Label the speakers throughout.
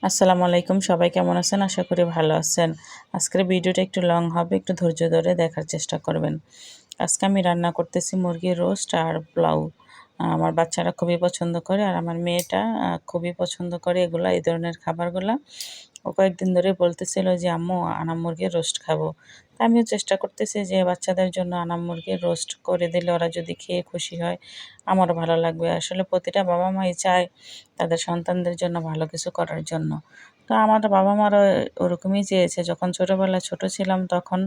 Speaker 1: আসসালামু আলাইকুম, সবাই কেমন আছেন? আশা করি ভালো আছেন। আজকের ভিডিওটা একটু লং হবে, একটু ধৈর্য ধরে দেখার চেষ্টা করবেন। আজকে আমি রান্না করতেছি মুরগির রোস্ট আর পোলাও। আমার বাচ্চারা খুবই পছন্দ করে আর আমার মেয়েটা খুবই পছন্দ করে এই ধরনের খাবারগুলা। ও কয়েকদিন ধরে বলতেছিল যে আম্মু আনাম মুরগির রোস্ট খাবো। তা আমিও চেষ্টা করতেছি যে বাচ্চাদের জন্য আনাম মুরগির রোস্ট করে দিলে ওরা যদি খেয়ে খুশি হয়, আমারও ভালো লাগবে। আসলে প্রতিটা বাবা মাই চায় তাদের সন্তানদের জন্য ভালো কিছু করার জন্য। তো আমার বাবা-মারা ওরকমই চেয়েছে। যখন ছোটবেলায় ছোট ছিলাম তখন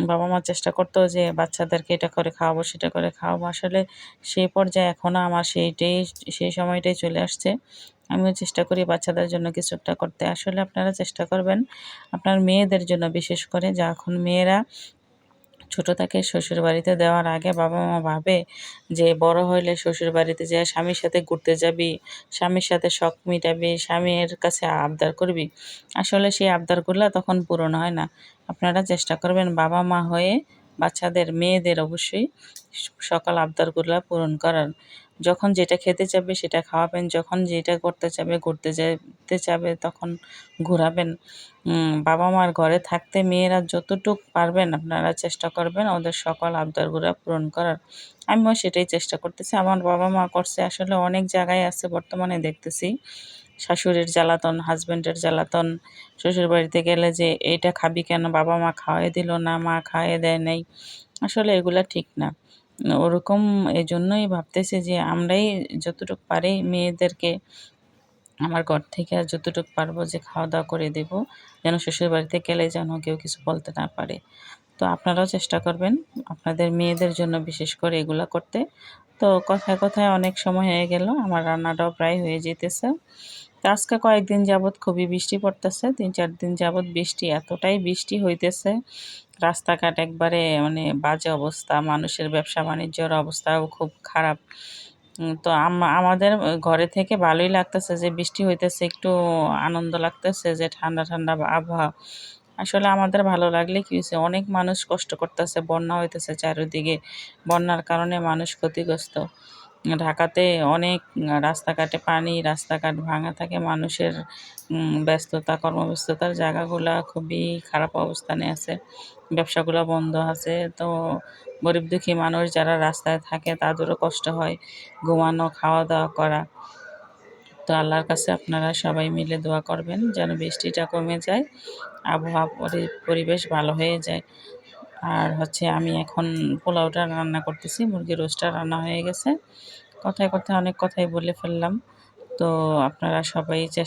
Speaker 1: বাবা-মা চেষ্টা করতো যে বাচ্চাদেরকে এটা করে খাওয়াবো, সেটা করে খাওয়াবো। আসলে সেই পর্যায়ে এখনো আমার সেই সময়টাই চলে আসছে। আমিও চেষ্টা করি বাচ্চাদের জন্য কিছু একটা করতে। আসলে আপনারা চেষ্টা করবেন আপনার মেয়েদের জন্য, বিশেষ করে যখন মেয়েরা ছোট থাকে শ্বশুরবাড়িতে দেওয়ার আগে বাবা-মা ভাবে যে বড় হইলে শ্বশুরবাড়িতে যেয়ে স্বামীর সাথে ঘুরতে যাবি, স্বামীর সাথে শখ মিটাবি, স্বামীর কাছে আবদার করবি। আসলে সেই আবদারগুলা তখন পূরণ হয় না। আপনারা চেষ্টা করবেন বাবা-মা হয়ে বাচ্চাদের, মেয়েদের অবশ্যই সকল আবদারগুলা পূরণ করার। যখন যেটা খেতে চাবে সেটা খাওয়াবেন, যখন যেটা করতে চাবে, ঘুরতে যেতে চাবে তখন ঘুরাবেন। বাবা-মার ঘরে থাকতে মেয়েরা যতটুক পারবেন আপনারা চেষ্টা করবেন ওদের সকল আবদারগুলা পূরণ করার। আমিও সেটাই চেষ্টা করতেছি। আমার বাবা-মা করছে, আসলে অনেক জায়গায় আছে বর্তমানে দেখতেছি। শাশুড়ির জ্বালাতন, হাসব্যান্ডের জ্বালাতন, শ্বশুরবাড়িতে গেলে যে এইটা খাবি কেন? বাবা-মা খাওয়াই দিল না, মা খাইয়ে দেয় নাই। আসলে এগুলা ঠিক না। ওরকম এজন্যই ভাবতেছি যে আমরাই যতটুক পারি মেয়েদেরকে আমার ঘর থেকে আর যতটুকু পারবো যে খাওয়া-দাওয়া করে দেব, যেন শ্বশুরবাড়িতে গেলে যেন কেউ কিছু বলতে না পারে। তো আপনারাও চেষ্টা করবেন আপনাদের মেয়েদের জন্য বিশেষ করে এগুলা করতে। তো কথায়, কথায় অনেক সময় হয়ে গেল। আমার রান্নাটাও প্রায় হয়ে যাইতেছে। তো আজকে কয়েকদিন যাবৎ খুবই বৃষ্টি পড়তেছে। ৩-৪ দিন যাবৎ বৃষ্টি, এতটাই বৃষ্টি হইতেছে, রাস্তাঘাট একবারে মানে বাজে অবস্থা। মানুষের ব্যবসা-বাণিজ্যের অবস্থাও খুব খারাপ। তো আমাদের ঘরে থেকে ভালোই লাগতেছে যে বৃষ্টি হইতেছে, একটু আনন্দ লাগতেছে যে ঠান্ডা, ঠান্ডা আবহাওয়া। আসলে আমাদের ভালো লাগলে কি হইছে, অনেক মানুষ কষ্ট করতেছে, বন্যা হইতেছে চারিদিকে। বন্যার কারণে মানুষ ক্ষতিগ্রস্ত। ঢাকাতে অনেক রাস্তাঘাটে পানি, রাস্তাঘাট ভাঙা থাকে। মানুষের ব্যস্ততা, কর্মব্যস্ততার জায়গাগুলা খুবই খারাপ অবস্থানে আছে। ব্যবসাগুলা বন্ধ আছে। তো গরিব দুঃখী মানুষ যারা রাস্তায় থাকে তাদেরও কষ্ট হয় ঘুমানো, খাওয়া-দাওয়া করা। তো আল্লাহর কাছে আপনারা সবাই মিলে দোয়া করবেন যেন বৃষ্টিটা কমে যায়, আবহাওয়া পরিবেশ ভালো হয়ে যায়। আর হচ্ছে আমি এখন পোলাওটা রান্না করতেছি, মুরগির রোস্টটা রান্না হয়ে গেছে। কথায়, কথায় অনেক কথাই বলে ফেললাম। তো আপনারা সবাই চেষ্টা